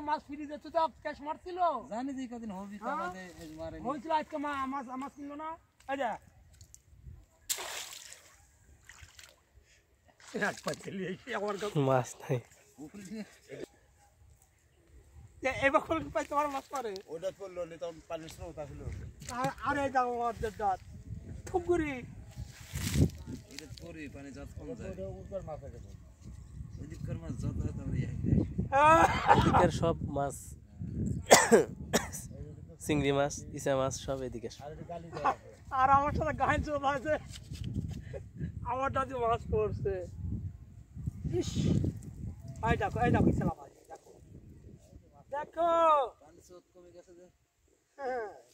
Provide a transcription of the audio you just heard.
মাছ ফ্রিজে তো ক্যাশ মারছিল জানি যে কদিন হবে হয়েছিল আজকে মাছ কিনলো না মাছ নাই এবার তোমার মাছ পারে ওটা পড়লো তখন পানির স্রোত আসলো আরে যাও দাঁত খুব করি পানি যত কম যায় মাছ আছে ওইদিককার মাছ যত এদিকের সব মাছ চিংড়ি মাছ ইচা মাছ সব এদিকে আর আমার সাথে গান চোখ আছে আমার দাদি মাছ পড়ছে ইস এই দেখো ইসলাম আছে দেখো দেখো পানি স্রোত কমে গেছে যে হ্যাঁ